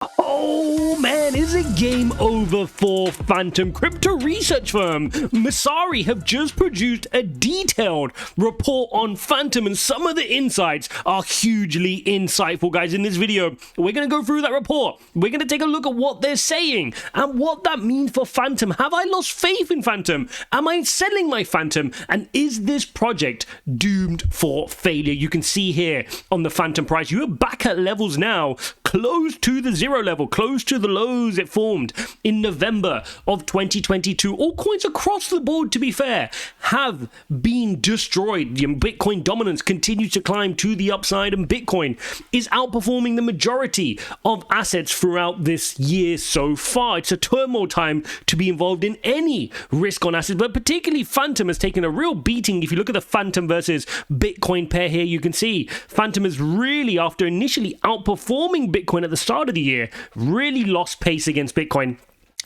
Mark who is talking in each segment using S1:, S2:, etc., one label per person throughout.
S1: Oh man, is it game over for Fantom? Crypto research firm Messari have just produced a detailed report on Fantom, and some of the insights are hugely insightful, guys. In this video, we're going to go through that report. We're going to take a look at what they're saying and what that means for Fantom. Have I lost faith in Fantom? Am I selling my Fantom? And is this project doomed for failure? You can see here on the Fantom price, you are back at levels now close to the zero level, close to the lows it formed in November of 2022. All coins across the board, to be fair, have been destroyed. The Bitcoin dominance continues to climb to the upside, and Bitcoin is outperforming the majority of assets throughout this year so far. It's a turmoil time to be involved in any risk on assets, but particularly Fantom has taken a real beating. If you look at the Fantom versus Bitcoin pair here, you can see Fantom is really, after initially outperforming Bitcoin at the start of the year, really lost pace against Bitcoin.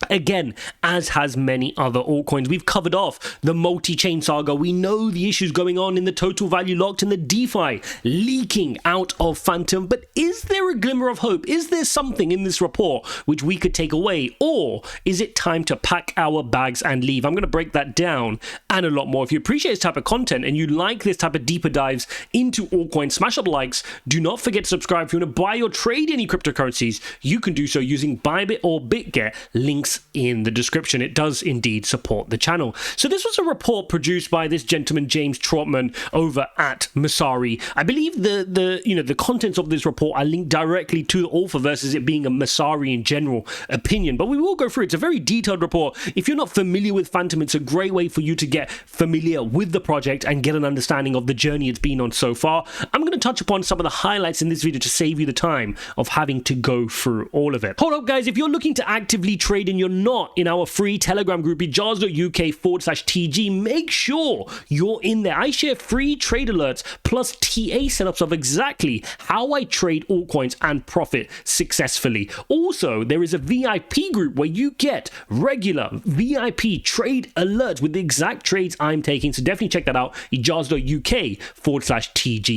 S1: Again, as has many other altcoins. We've covered off the multi-chain saga. We know the issues going on in the total value locked and the DeFi leaking out of Fantom. But is there a glimmer of hope? Is there something in this report which we could take away? Or is it time to pack our bags and leave? I'm going to break that down and a lot more. If you appreciate this type of content and you like this type of deeper dives into altcoins, smash up likes. Do not forget to subscribe. If you want to buy or trade any cryptocurrencies, you can do so using Bybit or BitGet. Links in the description. It does indeed support the channel. So this was a report produced by this gentleman James Trotman over at Messari. I believe the contents of this report are linked directly to the author versus it being a Messari in general opinion, but we will go through it. It's a very detailed report. If you're not familiar with Fantom, it's a great way for you to get familiar with the project and get an understanding of the journey it's been on so far. I'm going to touch upon some of the highlights in this video to save you the time of having to go through all of it. Hold up, guys. If you're looking to actively trade and you're not in our free Telegram group, Ijaz.uk/TG, make sure you're in there. I share free trade alerts plus TA setups of exactly how I trade altcoins and profit successfully. Also, there is a VIP group where you get regular VIP trade alerts with the exact trades I'm taking. So definitely check that out. Ijaz.uk/TG.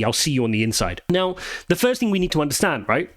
S1: I'll see you on the inside. Now, the first thing we need to understand, right,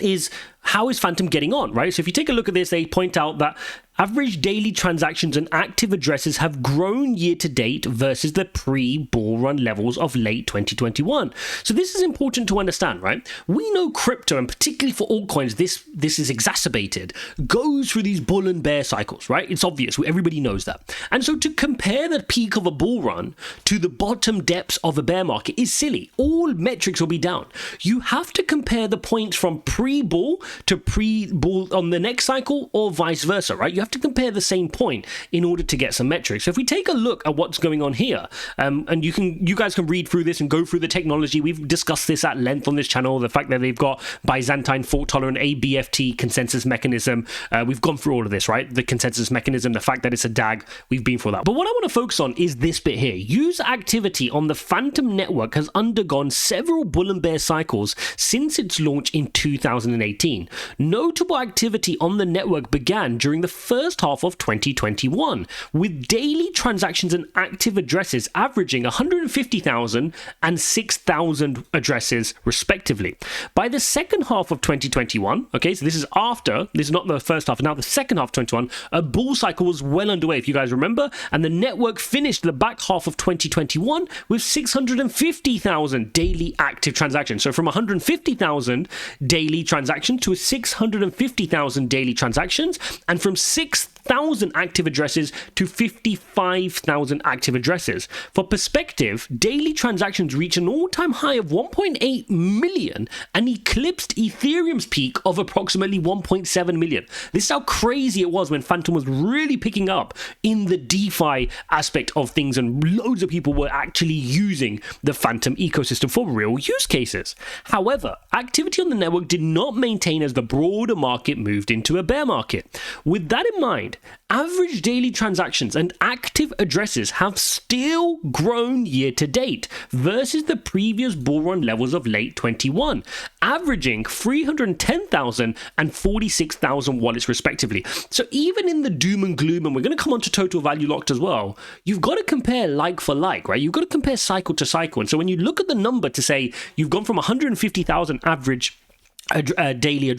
S1: is how is Fantom getting on, right? So if you take a look at this, they point out that average daily transactions and active addresses have grown year to date versus the pre-bull run levels of late 2021. So this is important to understand, right? We know crypto, and particularly for altcoins, this is exacerbated, goes through these bull and bear cycles, right? It's obvious. Everybody knows that. And so to compare the peak of a bull run to the bottom depths of a bear market is silly. All metrics will be down. You have to compare the points from pre-bull to pre-bull on the next cycle, or vice versa, right? You have to compare the same point in order to get some metrics. So if we take a look at what's going on here, and you guys can read through this and go through the technology. We've discussed this at length on this channel, the fact that they've got Byzantine fault tolerant ABFT consensus mechanism. We've gone through all of this, right? The consensus mechanism, the fact that it's a DAG, we've been through that. But what I want to focus on is this bit here. User activity on the Fantom network has undergone several bull and bear cycles since its launch in 2018. Notable activity on the network began during the first half of 2021, with daily transactions and active addresses averaging 150,000 and 6,000 addresses respectively. By the second half of 2021, okay, so this is not the first half, now the second half of 2021, a bull cycle was well underway, if you guys remember, and the network finished the back half of 2021 with 650,000 daily active transactions. So from 150,000 daily transactions to 650,000 daily transactions, and from 6,000 active addresses to 55,000 active addresses. For perspective, daily transactions reached an all-time high of 1.8 million and eclipsed Ethereum's peak of approximately 1.7 million. This is how crazy it was when Fantom was really picking up in the DeFi aspect of things, and loads of people were actually using the Fantom ecosystem for real use cases. However, activity on the network did not maintain as the broader market moved into a bear market. With that in mind, average daily transactions and active addresses have still grown year to date versus the previous bull run levels of late 21, averaging 310,000 and 46,000 wallets respectively. So even in the doom and gloom, and we're going to come on to total value locked as well, you've got to compare like for like, right? You've got to compare cycle to cycle. And so when you look at the number to say you've gone from 150,000 average daily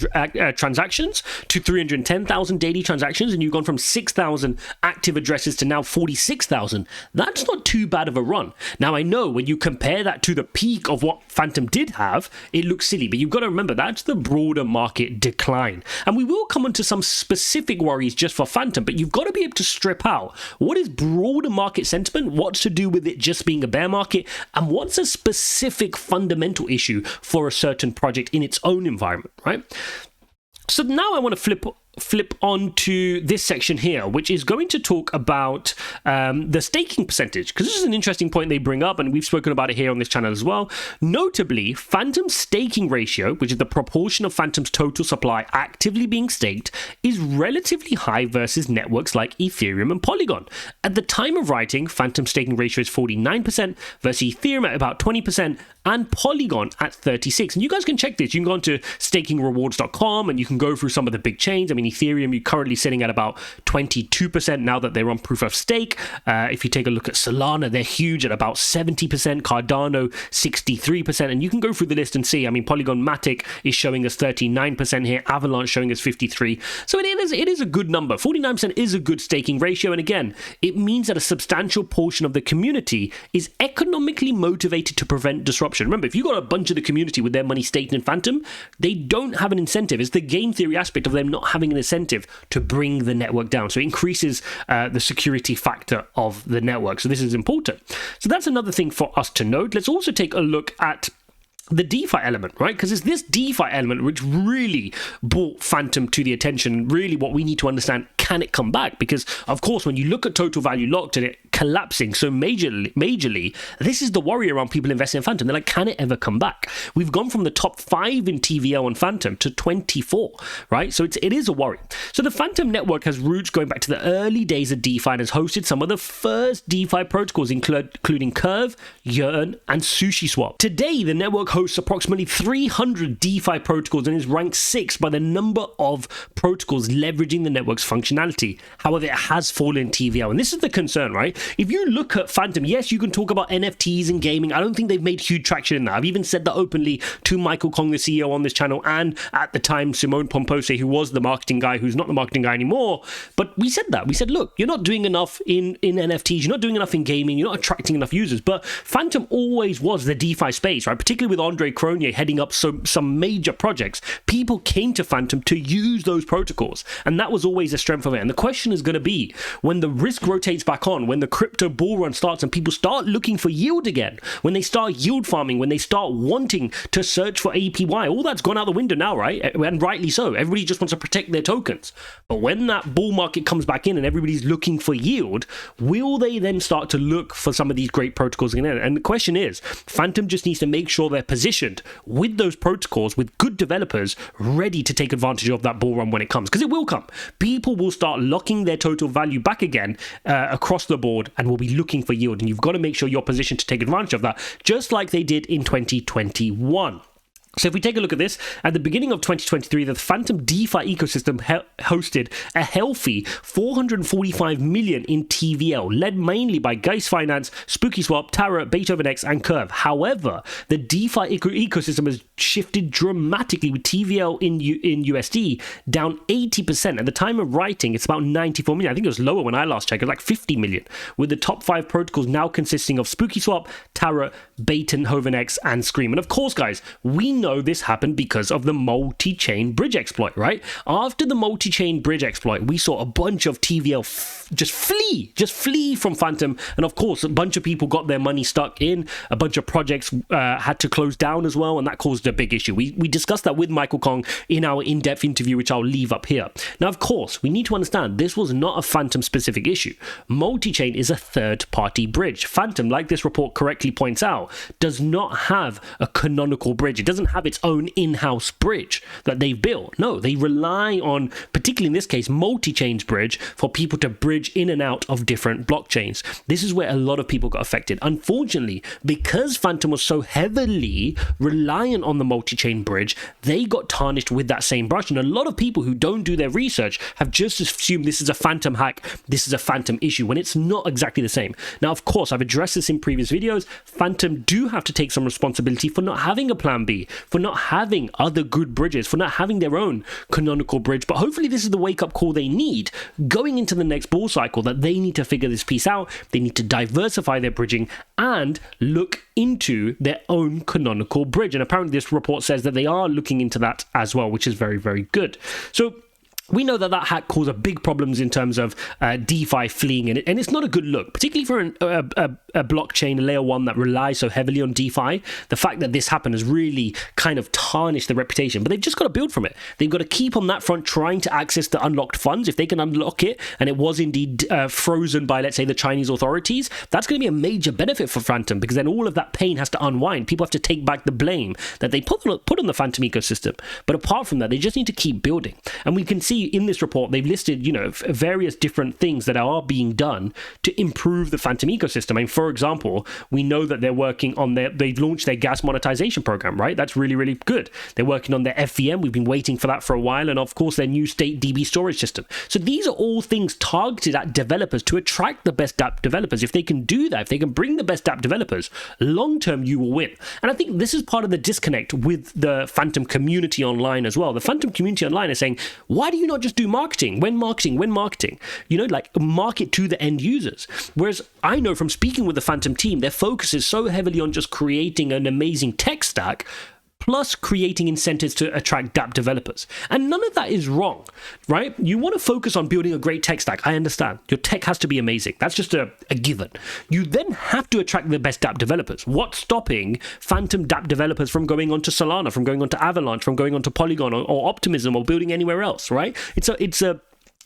S1: transactions to 310,000 daily transactions, and you've gone from 6,000 active addresses to now 46,000. That's not too bad of a run. Now, I know when you compare that to the peak of what Fantom did have, it looks silly, but you've got to remember that's the broader market decline. And we will come onto some specific worries just for Fantom, but you've got to be able to strip out what is broader market sentiment, what's to do with it just being a bear market, and what's a specific fundamental issue for a certain project in its own environment, right? So now I want to flip on to this section here, which is going to talk about the staking percentage, because this is an interesting point they bring up, and we've spoken about it here on this channel as well. Notably, Fantom's staking ratio, which is the proportion of Fantom's total supply actively being staked, is relatively high versus networks like Ethereum and Polygon. At the time of writing, Fantom's staking ratio is 49% versus Ethereum at about 20% and Polygon at 36%. And you guys can check this. You can go onto stakingrewards.com and you can go through some of the big chains. I mean, Ethereum, you're currently sitting at about 22% now that they're on proof of stake. If you take a look at Solana, they're huge at about 70%, Cardano 63%, and you can go through the list and see. I mean, Polygon Matic is showing us 39% here, Avalanche showing us 53%. So it is a good number. 49% is a good staking ratio, and again, it means that a substantial portion of the community is economically motivated to prevent disruption. Remember, if you got a bunch of the community with their money staked in Fantom, they don't have an incentive. It's the game theory aspect of them not having an incentive to bring the network down. So it increases the security factor of the network. So this is important. So that's another thing for us to note. Let's also take a look at the DeFi element, right? Because it's this DeFi element which really brought Fantom to the attention. Really what we need to understand, can it come back? Because of course, when you look at total value locked and it collapsing so majorly, this is the worry around people investing in Fantom. They're like, can it ever come back? We've gone from the top 5 in TVL on Fantom to 24, right? So it is a worry. So the Fantom network has roots going back to the early days of DeFi and has hosted some of the first DeFi protocols, including Curve, Yearn, and SushiSwap. Today, the network hosts approximately 300 DeFi protocols and is ranked 6th by the number of protocols leveraging the network's functionality. However, it has fallen TVL, and this is the concern, right? If you look at Fantom, yes, you can talk about NFTs and gaming. I don't think they've made huge traction in that. I've even said that openly to Michael Kong, the CEO on this channel, and at the time, Simone Pompose, who was the marketing guy, who's not the marketing guy anymore. But we said that. We said, look, you're not doing enough in NFTs. You're not doing enough in gaming. You're not attracting enough users. But Fantom always was the DeFi space, right? Particularly with Andre Cronje heading up some major projects. People came to Fantom to use those protocols. And that was always a strength of it. And the question is going to be, when the risk rotates back on, when the crypto bull run starts and people start looking for yield again, when they start yield farming, when they start wanting to search for APY, all that's gone out the window now, right? And rightly so. Everybody just wants to protect their tokens. But when that bull market comes back in and everybody's looking for yield, will they then start to look for some of these great protocols again? And the question is, Fantom just needs to make sure they're positioned with those protocols, with good developers ready to take advantage of that bull run when it comes, because it will come. People will start locking their total value back again across the board and will be looking for yield, and you've got to make sure you're positioned to take advantage of that, just like they did in 2021. So if we take a look at this, at the beginning of 2023, the Fantom DeFi ecosystem hosted a healthy 445 million in TVL, led mainly by Geist Finance, SpookySwap, Tara, Beethoven X, and Curve. However, the DeFi ecosystem has shifted dramatically, with TVL in USD down 80%. At the time of writing, it's about 94 million. I think it was lower when I last checked. It was like 50 million, with the top 5 protocols now consisting of SpookySwap, Tara, Beethoven X, and Scream. And of course, guys, we know this happened because of the multi-chain bridge exploit, right? After the multi-chain bridge exploit, we saw a bunch of TVL just flee from Fantom, and of course a bunch of people got their money stuck in, a bunch of projects had to close down as well, and that caused a big issue. We discussed that with Michael Kong in our in-depth interview, which I'll leave up here. Now, of course, we need to understand this was not a Fantom specific issue. Multi-chain is a third-party bridge. Fantom, like this report correctly points out, does not have a canonical bridge. It doesn't have its own in-house bridge that they've built. No, they rely on, particularly in this case, multi-chain's bridge for people to bridge in and out of different blockchains. This is where a lot of people got affected. Unfortunately, because Fantom was so heavily reliant on the multi-chain bridge, they got tarnished with that same brush. And a lot of people who don't do their research have just assumed this is a Fantom hack, this is a Fantom issue, when it's not exactly the same. Now, of course, I've addressed this in previous videos. Fantom do have to take some responsibility for not having a plan B, for not having other good bridges, for not having their own canonical bridge. But hopefully this is the wake-up call they need going into the next bull cycle, that they need to figure this piece out. They need to diversify their bridging and look into their own canonical bridge. And apparently this report says that they are looking into that as well, which is very, very good. So we know that hack caused big problems in terms of DeFi fleeing, and it's not a good look, particularly for a blockchain, a layer one that relies so heavily on DeFi. The fact that this happened has really kind of tarnished the reputation, but they've just got to build from it. They've got to keep on that front trying to access the unlocked funds. If they can unlock it, and it was indeed frozen by, let's say, the Chinese authorities, that's going to be a major benefit for Fantom, because then all of that pain has to unwind. People have to take back the blame that they put on the Fantom ecosystem. But apart from that, they just need to keep building. And we can see in this report, they've listed, various different things that are being done to improve the Fantom ecosystem. And for example, we know that they're working on they've launched their gas monetization program, right? That's really, really good. They're working on their FTM. We've been waiting for that for a while. And of course, their new state DB storage system. So these are all things targeted at developers to attract the best dApp developers. If they can do that, if they can bring the best dApp developers, long term, you will win. And I think this is part of the disconnect with the Fantom community online as well. The Fantom community online is saying, why do you not just do marketing? When marketing? Like market to the end users. Whereas I know from speaking with the Fantom team, their focus is so heavily on just creating an amazing tech stack, plus creating incentives to attract dApp developers. And none of that is wrong, right? You want to focus on building a great tech stack. I understand. Your tech has to be amazing. That's just a given. You then have to attract the best dApp developers. What's stopping Fantom dApp developers from going on to Solana, from going on to Avalanche, from going on to Polygon or Optimism or building anywhere else, right? It's a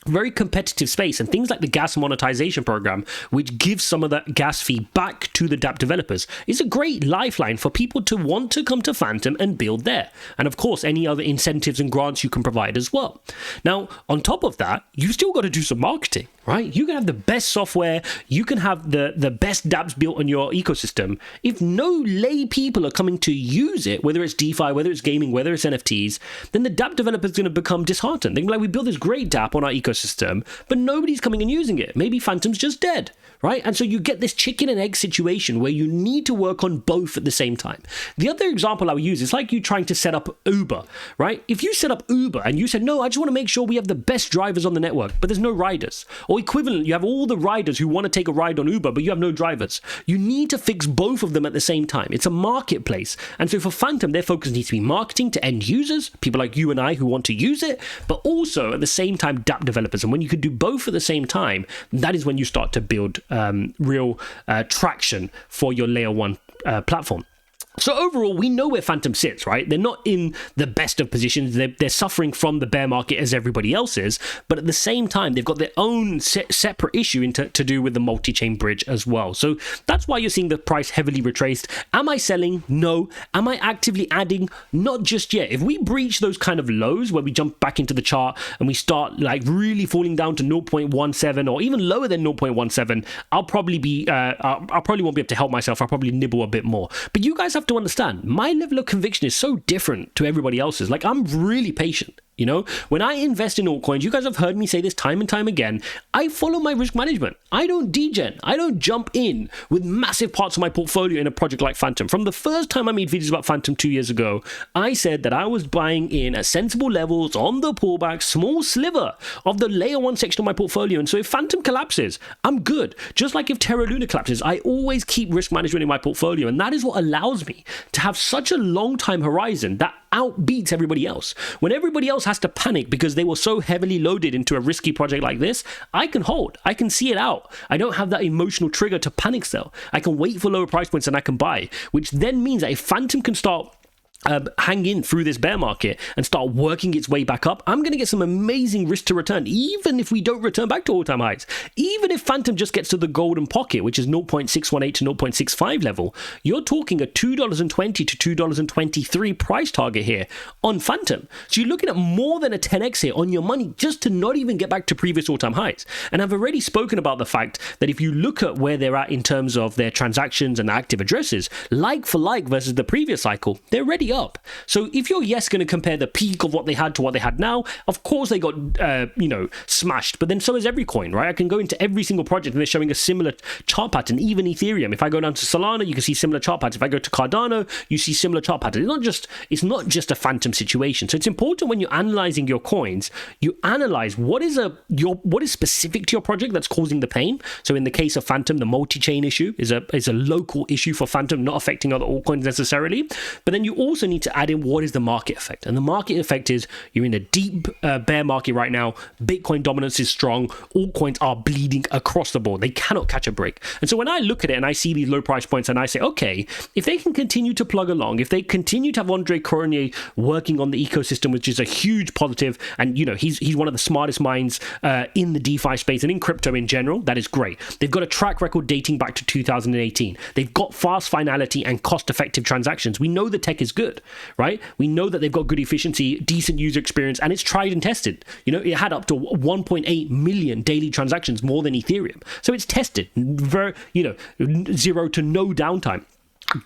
S1: very competitive space, and things like the gas monetization program, which gives some of that gas fee back to the dApp developers, is a great lifeline for people to want to come to Fantom and build there. And of course, any other incentives and grants you can provide as well. Now, on top of that, you still got to do some marketing, right? You can have the best software, you can have the best dApps built on your ecosystem. If no lay people are coming to use it, whether it's DeFi, whether it's gaming, whether it's NFTs, then the dApp developer is going to become disheartened. They're like, we built this great dApp on our ecosystem, but nobody's coming and using it. Maybe Fantom's just dead, right? And so you get this chicken and egg situation where you need to work on both at the same time. The other example I would use is like you trying to set up Uber, right? If you set up Uber and you said, no, I just want to make sure we have the best drivers on the network, but there's no riders. Or equivalent, you have all the riders who want to take a ride on Uber, but you have no drivers. You need to fix both of them at the same time. It's a marketplace. And so for Fantom, their focus needs to be marketing to end users, people like you and I who want to use it, but also at the same time, dApp developers. And when you can do both at the same time, that is when you start to build real traction for your layer one platform. So overall, we know where Fantom sits, right? They're not in the best of positions. They're suffering from the bear market as everybody else is. But at the same time, they've got their own separate issue to do with the multi-chain bridge as well. So that's why you're seeing the price heavily retraced. Am I selling? No. Am I actively adding? Not just yet. If we breach those kind of lows where we jump back into the chart and we start like really falling down to 0.17 or even lower than 0.17, I'll probably won't be able to help myself. I'll probably nibble a bit more. But you guys have to understand, my level of conviction is so different to everybody else's. Like, I'm really patient. When I invest in altcoins, you guys have heard me say this time and time again, I follow my risk management. I don't degen. I don't jump in with massive parts of my portfolio in a project like Fantom. From the first time I made videos about Fantom 2 years ago, I said that I was buying in at sensible levels on the pullback, small sliver of the layer one section of my portfolio. And so if Fantom collapses, I'm good. Just like if Terra Luna collapses, I always keep risk management in my portfolio. And that is what allows me to have such a long time horizon that outbeats everybody else. When everybody else has to panic because they were so heavily loaded into a risky project like this, I can hold. I can see it out. I don't have that emotional trigger to panic sell. I can wait for lower price points and I can buy, which then means that if Fantom can start hang in through this bear market and start working its way back up, I'm going to get some amazing risk to return, even if we don't return back to all-time highs. Even if Fantom just gets to the golden pocket, which is 0.618 to 0.65 level, you're talking a $2.20 to $2.23 price target here on Fantom. So you're looking at more than a 10x here on your money just to not even get back to previous all-time highs. And I've already spoken about the fact that if you look at where they're at in terms of their transactions and active addresses, like for like versus the previous cycle, they're already way up. So if you're going to compare the peak of what they had to what they had now, of course they got smashed. But then so is every coin, right? I can go into every single project and they're showing a similar chart pattern. Even Ethereum, if I go down to Solana, you can see similar chart patterns. If I go to Cardano, you see similar chart patterns. It's not just a Fantom situation. So it's important when you're analyzing your coins, you analyze what is specific to your project that's causing the pain. So in the case of Fantom, the multi-chain issue is a local issue for Fantom, not affecting other altcoins necessarily. But then you also need to add in what is the market effect. And the market effect is you're in a deep bear market right now. Bitcoin dominance is strong. Altcoins are bleeding across the board. They cannot catch a break. And so when I look at it and I see these low price points and I say, okay, if they can continue to plug along, if they continue to have Andre Cornier working on the ecosystem, which is a huge positive, and he's one of the smartest minds in the DeFi space and in crypto in general, that is great. They've got a track record dating back to 2018. They've got fast finality and cost-effective transactions. We know the tech is good, right? We know that they've got good efficiency, decent user experience, and it's tried and tested. It had up to 1.8 million daily transactions, more than Ethereum. So it's tested, very, zero to no downtime.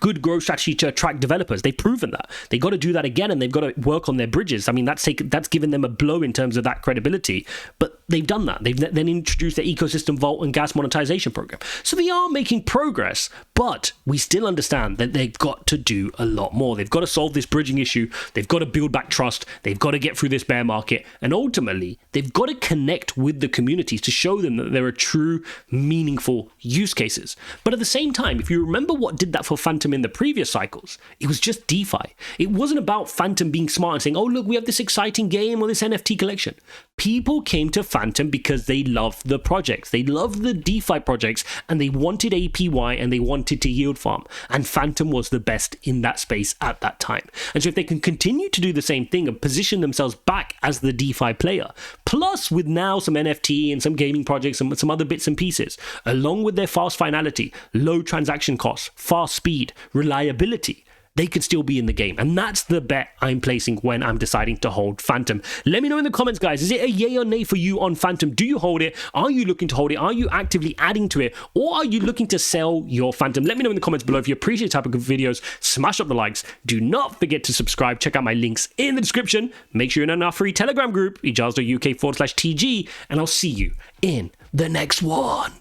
S1: Good growth strategy to attract developers. They've proven that. They got to do that again, and they've got to work on their bridges. I mean, that's given them a blow in terms of that credibility, but they've done that. They've then introduced their ecosystem vault and gas monetization program. So they are making progress, but we still understand that they've got to do a lot more. They've got to solve this bridging issue. They've got to build back trust. They've got to get through this bear market, and ultimately, they've got to connect with the communities to show them that there are true, meaningful use cases. But at the same time, if you remember what did that for Fantom in the previous cycles, it was just DeFi. It wasn't about Fantom being smart and saying, oh, look, we have this exciting game or this NFT collection. People came to Fantom because they loved the projects. They loved the DeFi projects, and they wanted APY and they wanted to yield farm. And Fantom was the best in that space at that time. And so if they can continue to do the same thing and position themselves back as the DeFi player, plus with now some NFT and some gaming projects and some other bits and pieces, along with their fast finality, low transaction costs, fast speed, reliability, they could still be in the game. And that's the bet I'm placing when I'm deciding to hold Fantom. Let me know in the comments, guys. Is it a yay or nay for you on Fantom? Do you hold it? Are you looking to hold it? Are you actively adding to it? Or are you looking to sell your Fantom? Let me know in the comments below. If you appreciate type of videos, smash up the likes. Do not forget to subscribe. Check out my links in the description. Make sure you're in our free Telegram group, ijaz.uk/TG. And I'll see you in the next one.